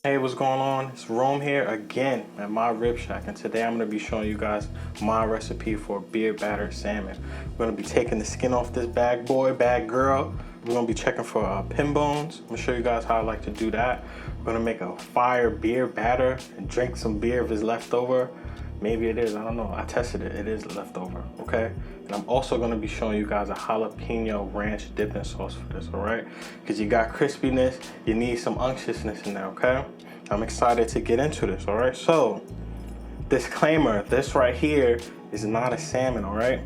Hey, what's going on? It's Rome here again at my rib shack, and today I'm going to be showing you guys my recipe for beer battered salmon. We're going to be taking the skin off this bad boy, bad girl. We're going to be checking for pin bones. I'm going to show you guys how I like to do that. We're going to make a fire beer batter and drink some beer if it's left over. Maybe it is, I don't know. I tested it, it is leftover, okay? And I'm also gonna be showing you guys a jalapeno ranch dipping sauce for this, all right? Because you got crispiness, you need some unctuousness in there, okay? I'm excited to get into this, all right? So, disclaimer, this right here is not a salmon, all right?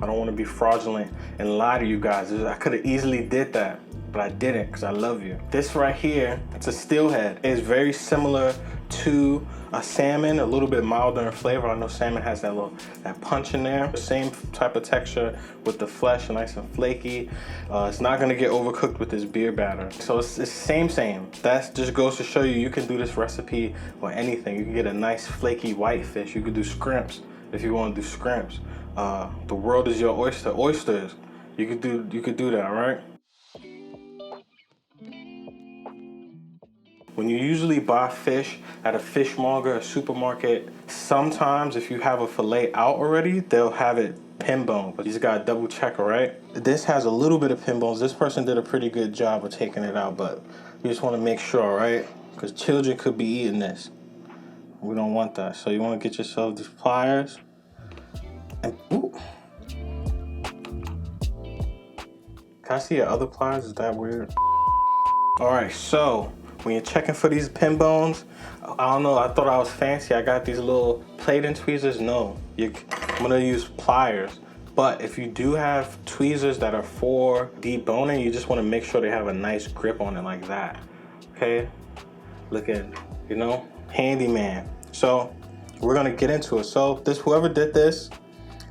I don't wanna be fraudulent and lie to you guys. I could've easily did that, but I didn't because I love you. This right here, it's a steelhead. It's very similar to a salmon, a little bit milder in flavor. I know salmon has that punch in there. The same type of texture with the flesh, nice and flaky. It's not gonna get overcooked with this beer batter. So it's the same. That just goes to show you, you can do this recipe or anything. You can get a nice flaky white fish. You could do scrimps if you wanna do scrimps. The world is your oyster. Oysters, you could do that, right? When you usually buy fish at a fishmonger or supermarket, sometimes if you have a fillet out already, they'll have it pin bone, but you just gotta double check, all right? This has a little bit of pin bones. This person did a pretty good job of taking it out, but you just wanna make sure, all right? Because children could be eating this. We don't want that. So you wanna get yourself these pliers. And, ooh. Can I see your other pliers? Is that weird? All right, so when you're checking for these pin bones, I don't know, I thought I was fancy. I got these little plating tweezers. No, I'm gonna use pliers. But if you do have tweezers that are for deboning, you just wanna make sure they have a nice grip on it like that, okay? Looking, you know, handyman. So we're gonna get into it. So whoever did this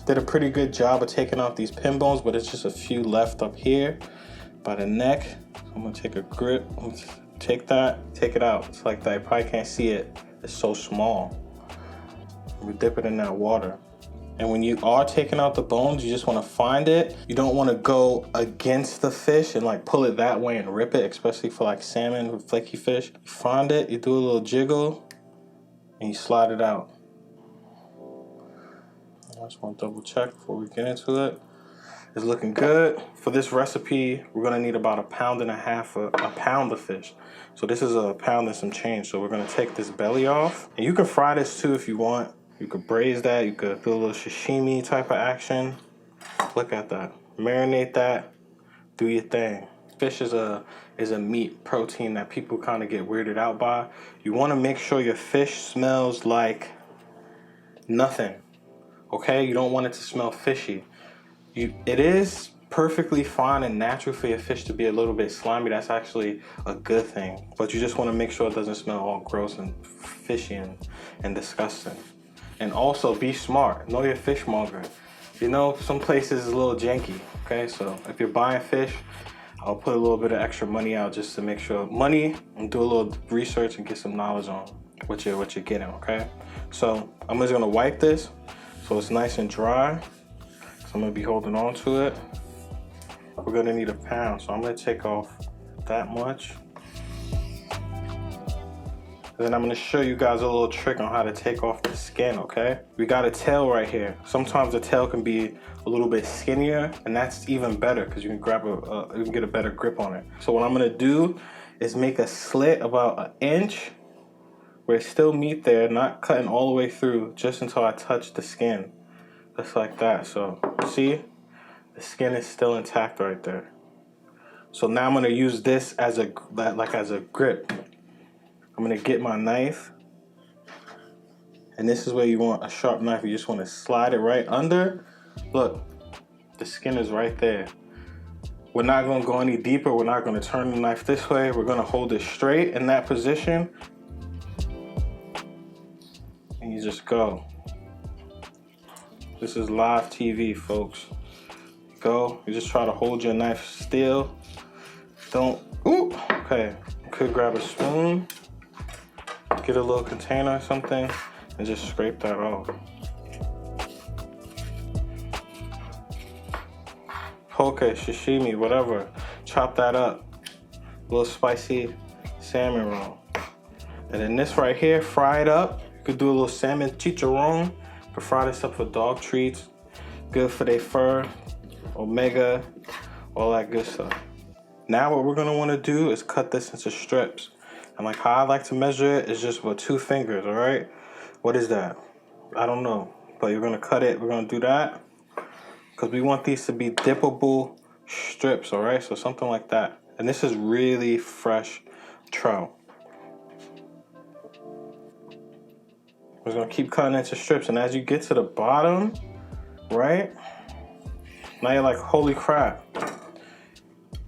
did a pretty good job of taking out these pin bones, but it's just a few left up here by the neck. I'm gonna take a grip. Take that, take it out. It's like that, you probably can't see it. It's so small. We dip it in that water. And when you are taking out the bones, you just wanna find it. You don't wanna go against the fish and like pull it that way and rip it, especially for like salmon with flaky fish. You find it, you do a little jiggle, and you slide it out. I just wanna double check before we get into it. It's looking good. For this recipe, we're gonna need about 1.5 pounds of fish. So this is a pound and some change. So we're gonna take this belly off. And you can fry this too if you want. You could braise that, you could do a little sashimi type of action. Look at that. Marinate that, do your thing. Fish is a meat protein that people kind of get weirded out by. You wanna make sure your fish smells like nothing, okay? You don't want it to smell fishy. It is perfectly fine and natural for your fish to be a little bit slimy. That's actually a good thing. But you just want to make sure it doesn't smell all gross and fishy and disgusting. And also be smart. Know your fishmonger. You know, some places is a little janky, okay? So if you're buying fish, I'll put a little bit of extra money out just to make sure, and do a little research and get some knowledge on what you're getting, okay? So I'm just gonna wipe this so it's nice and dry. So I'm gonna be holding on to it. We're gonna need 1 pound, so I'm gonna take off that much. And then I'm gonna show you guys a little trick on how to take off the skin, okay? We got a tail right here. Sometimes the tail can be a little bit skinnier, and that's even better because you can you can get a better grip on it. So what I'm gonna do is make a slit about 1 inch where it's still meat there, not cutting all the way through, just until I touch the skin. Just like that. So see, the skin is still intact right there. So now I'm gonna use this as a grip. I'm gonna get my knife, and this is where you want a sharp knife. You just want to slide it right under. Look, the skin is right there. We're not gonna go any deeper. We're not gonna turn the knife this way. We're gonna hold it straight in that position, and you just go. This is live TV, folks. Go. You just try to hold your knife still. Don't. Ooh. Okay. You could grab a spoon, get a little container or something, and just scrape that off. Poke, sashimi, whatever. Chop that up. A little spicy salmon roll. And then this right here, fry it up. You could do a little salmon chicharron. You could fry this up for dog treats. Good for their fur, omega, all that good stuff. Now what we're gonna wanna do is cut this into strips. And like how I like to measure it is just with 2 fingers, all right? What is that? I don't know, but you're gonna cut it, we're gonna do that. Because we want these to be dippable strips, all right? So something like that. And this is really fresh trout. We're gonna keep cutting into strips, and as you get to the bottom, right? Now you're like, holy crap.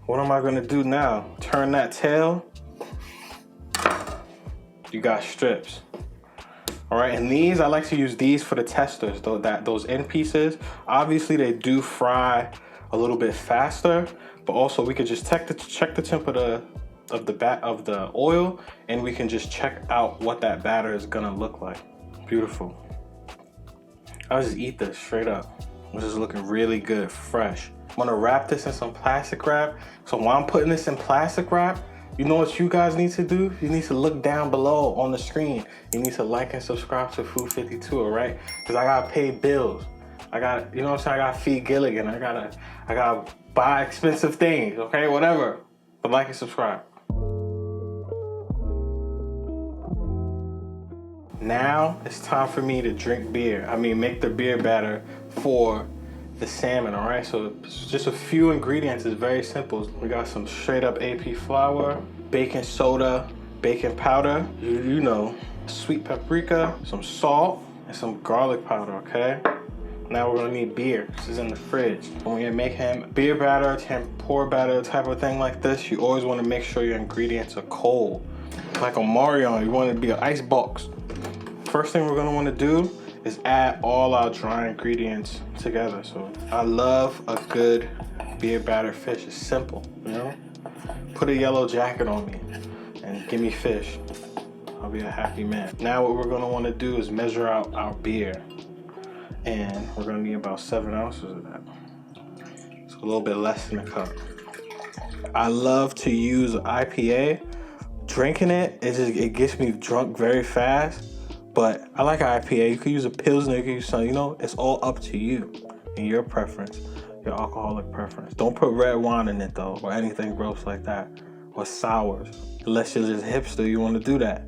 What am I gonna do now? Turn that tail. You got strips. All right, and these, I like to use these for the testers, those end pieces. Obviously they do fry a little bit faster, but also we could just check the temperature of the oil, and we can just check out what that batter is gonna look like. Beautiful. I'll just eat this straight up. This is looking really good, fresh. I'm gonna wrap this in some plastic wrap. So while I'm putting this in plastic wrap, you know what you guys need to do? You need to look down below on the screen. You need to like and subscribe to Food 52, all right? Because I gotta pay bills. I gotta, you know what I'm saying? I gotta feed Gilligan. I gotta buy expensive things, okay? Whatever. But like and subscribe. Now it's time for me to drink beer. Make the beer batter for the salmon, all right? So it's just a few ingredients. It's very simple. We got some straight up AP flour, baking soda, baking powder, you know, sweet paprika, some salt, and some garlic powder, okay? Now we're gonna need beer. This is in the fridge. When you're making beer batter, tempura batter type of thing like this, you always wanna make sure your ingredients are cold. Like a Mario, you want it to be an ice box. First thing we're gonna wanna do is add all our dry ingredients together. So I love a good beer batter fish. It's simple, you know? Put a yellow jacket on me and give me fish. I'll be a happy man. Now what we're gonna wanna do is measure out our beer. And we're gonna need about 7 ounces of that. So a little bit less than a cup. I love to use IPA. Drinking it, it gets me drunk very fast. But I like IPA. You could use a Pilsner, you could use something, you know, it's all up to you and your preference, your alcoholic preference. Don't put red wine in it though, or anything gross like that, or sours. Unless you're just hipster, you want to do that.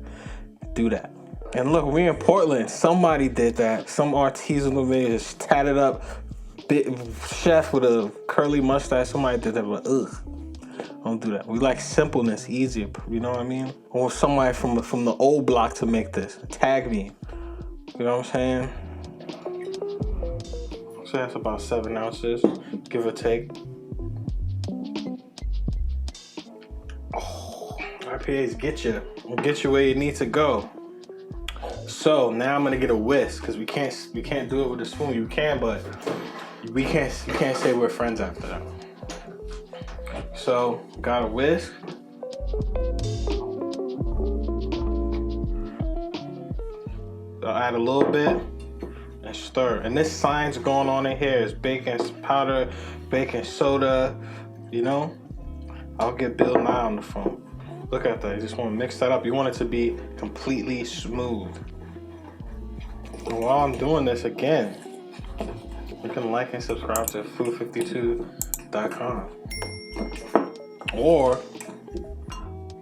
Do that. And look, we in Portland. Somebody did that. Some artisanal man just tatted up chef with a curly mustache. Somebody did that, but ugh. Don't do that. We like simpleness, easier. You know what I mean? Or somebody from the old block to make this. Tag me. You know what I'm saying? So that's about 7 ounces, give or take. Oh, IPAs get you where you need to go. So now I'm gonna get a whisk because we can't do it with a spoon. You can, but you can't say we're friends after that. So, got a whisk. I'll add a little bit and stir. And this signs going on in here is baking powder, baking soda, you know? I'll get Bill Nye on the phone. Look at that, you just want to mix that up. You want it to be completely smooth. And while I'm doing this again, you can like and subscribe to food52.com. Or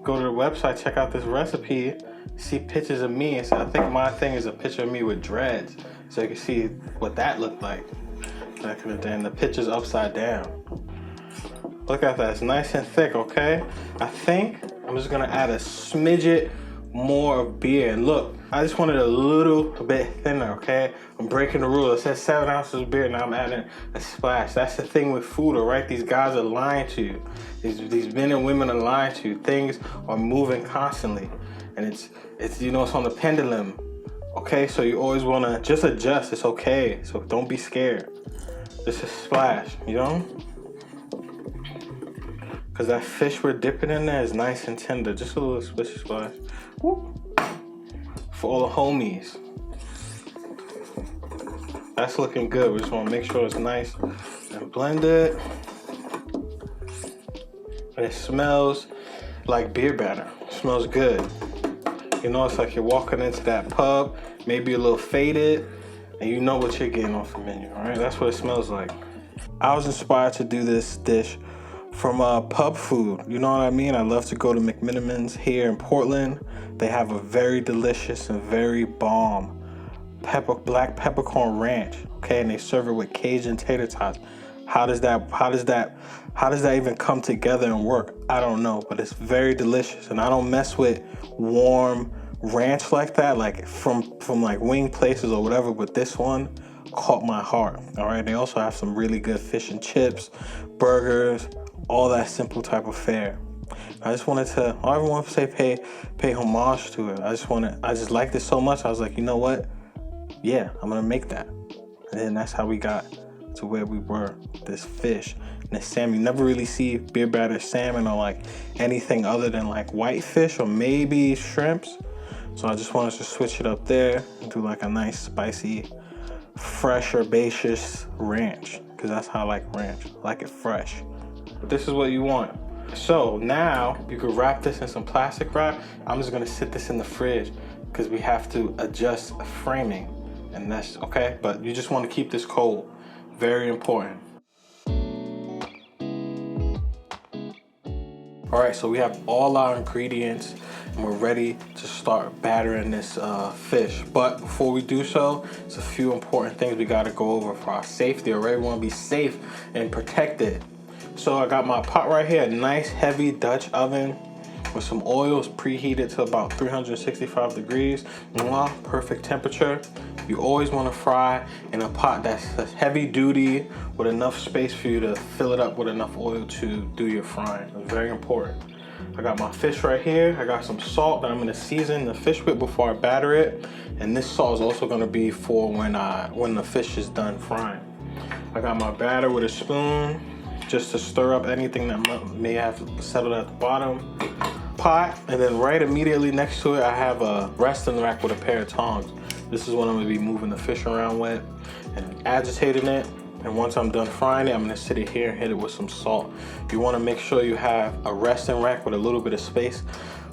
go to the website, check out this recipe, see pictures of me. And so I think my thing is a picture of me with dreads, so you can see what that looked like back in the day. And the picture's upside down. Look at that, it's nice and thick, okay? I think I'm just gonna add a smidget more of beer. And look, I just wanted a little bit thinner, okay? I'm breaking the rule. It says 7 ounces of beer, now I'm adding a splash. That's the thing with food, all right? These guys are lying to you. These men and women are lying to you. Things are moving constantly. And it's you know, it's on the pendulum, okay? So you always wanna just adjust, it's okay. So don't be scared. Just a splash, you know? Cause that fish we're dipping in there is nice and tender. Just a little splash. Woo. For all the homies. That's looking good. We just want to make sure it's nice and blended. And it smells like beer batter. It smells good. You know, it's like you're walking into that pub, maybe a little faded, and you know what you're getting off the menu, all right? That's what it smells like. I was inspired to do this dish from pub food. You know what I mean? I love to go to McMenamins here in Portland. They have a very delicious and very bomb black peppercorn ranch, okay? And they serve it with Cajun tater tots. How does that even come together and work? I don't know, but it's very delicious. And I don't mess with warm ranch like that, like from like wing places or whatever, but this one caught my heart. All right, they also have some really good fish and chips, burgers, all that simple type of fare. I just wanted to, I don't want to say pay homage to it. I just liked it so much. I was like, you know what? Yeah, I'm gonna make that. And then that's how we got to where we were. This fish and this salmon. You never really see beer battered salmon or like anything other than like whitefish or maybe shrimps. So I just wanted to switch it up there and do like a nice spicy, fresh herbaceous ranch, because that's how I like ranch. I like it fresh. But this is what you want. So now you could wrap this in some plastic wrap. I'm just gonna sit this in the fridge because we have to adjust framing, and that's okay. But you just want to keep this cold. Very important. All right, so we have all our ingredients and we're ready to start battering this fish. But before we do so, there's a few important things we gotta go over for our safety. All right, we wanna be safe and protected. So I got my pot right here, a nice heavy Dutch oven with some oils preheated to about 365 degrees. Perfect temperature. You always want to fry in a pot that's heavy duty with enough space for you to fill it up with enough oil to do your frying. It's very important. I got my fish right here. I got some salt that I'm going to season the fish with before I batter it. And this salt is also going to be for when the fish is done frying. I got my batter with a spoon just to stir up anything that may have settled at the bottom pot. And then right immediately next to it, I have a resting rack with a pair of tongs. This is what I'm gonna be moving the fish around with and agitating it. And once I'm done frying it, I'm gonna sit it here and hit it with some salt. You wanna make sure you have a resting rack with a little bit of space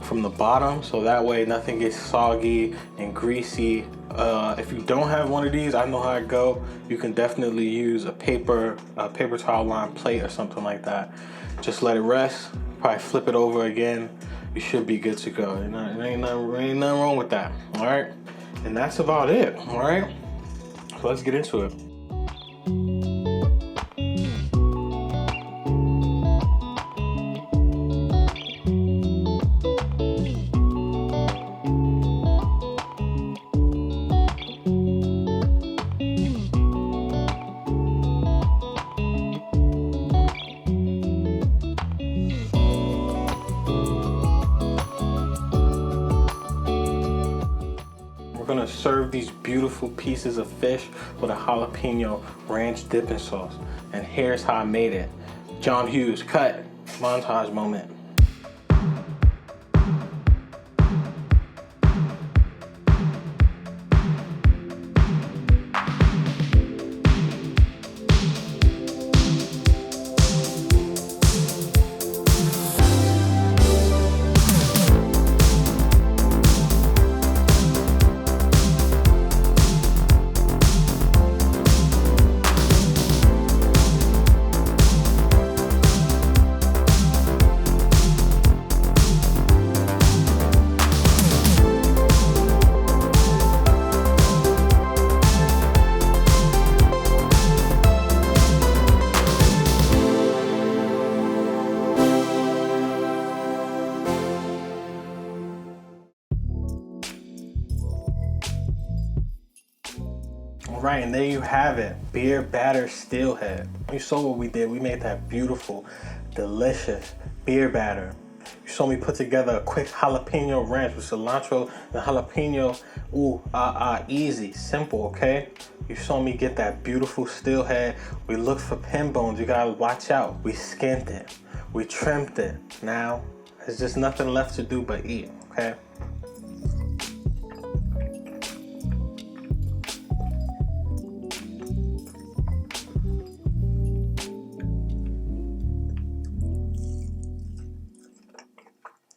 from the bottom, so that way nothing gets soggy and greasy. If you don't have one of these, I know how it go. You can definitely use a paper towel lined plate or something like that. Just let it rest, probably flip it over again. You should be good to go. There ain't nothing wrong with that, all right? And that's about it, all right? So let's get into it. Gonna serve these beautiful pieces of fish with a jalapeno ranch dipping sauce. And here's how I made it. John Hughes, cut. Montage moment. All right, and there you have it, beer batter steelhead. You saw what we did. We made that beautiful, delicious beer batter. You saw me put together a quick jalapeno ranch with cilantro and jalapeno. Ooh, easy, simple, okay? You saw me get that beautiful steelhead. We looked for pin bones. You gotta watch out. We skinned it. We trimmed it. Now, there's just nothing left to do but eat, okay?